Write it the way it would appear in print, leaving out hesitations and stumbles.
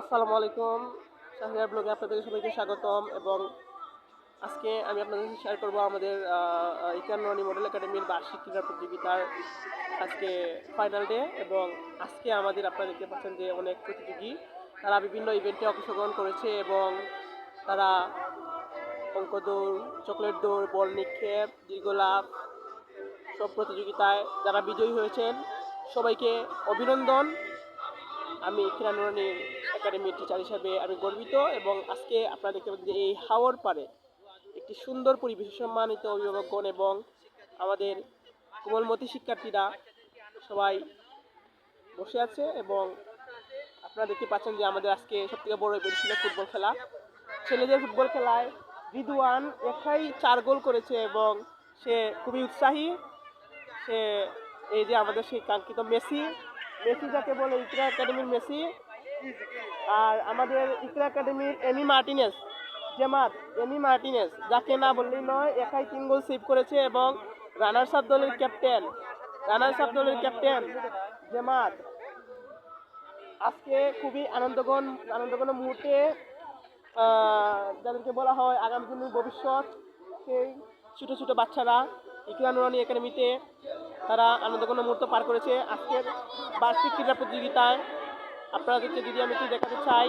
আসসালামু আলাইকুম। শাহরিয়ার ব্লগে আপনাদের সবাইকে স্বাগতম। এবং আজকে আমি আপনাদের সাথে শেয়ার করব আমাদের ইকরাম নুরানী মডেল একাডেমির বার্ষিক ক্রীড়া প্রতিযোগিতার আজকে ফাইনাল ডে। এবং আজকে আমাদের আপনারা দেখতে পাচ্ছেন যে অনেক প্রতিযোগী তারা বিভিন্ন ইভেন্টে অংশগ্রহণ করেছে এবং তারা অঙ্ক দৌড়, চকলেট দৌড়, বল নিক্ষেপ, দীর্ঘলাভ সব প্রতিযোগিতায় যারা বিজয়ী হয়েছেন সবাইকে অভিনন্দন। আমি ইকরাম নুরানী একাডেমির টিচার হিসাবে আমি গর্বিত। এবং আজকে আপনারা দেখতে পাচ্ছেন যে এই হাওর পারে একটি সুন্দর পরিবেশ, সম্মানিত অভিভাবকগণ এবং আমাদের কোমলমতি শিক্ষার্থীরা সবাই বসে আছে। এবং আপনারা দেখতে পাচ্ছেন যে আমাদের আজকে সবথেকে বড় ইভেন্ট ছিল ফুটবল খেলা। ছেলেদের ফুটবল খেলায় রিদওয়ান একাই 4 গোল করেছে এবং সে খুবই উৎসাহী। সে এই যে আমাদের সেই কাঙ্ক্ষিত মেসি, মেসি যাকে বলে ইকরা একাডেমির মেসি। আর আমাদের ইকরা একাডেমির এমি মার্টিনেজ যাকে না বললেই নয়, একাই 3 গোল সেভ করেছে এবং রানার্স আপ দলের ক্যাপ্টেন জেমাত আজকে খুবই আনন্দঘন মুহূর্তে যাদেরকে বলা হয় আগামী দিনের ভবিষ্যৎ, সেই ছোটো ছোটো বাচ্চারা ইকরা নুরানী একাডেমিতে তারা আনন্দঘন মুহূর্ত পার করেছে আজকের বার্ষিক ক্রীড়া প্রতিযোগিতায়। আপনাদেরকে যদি আমি একটু দেখাতে চাই,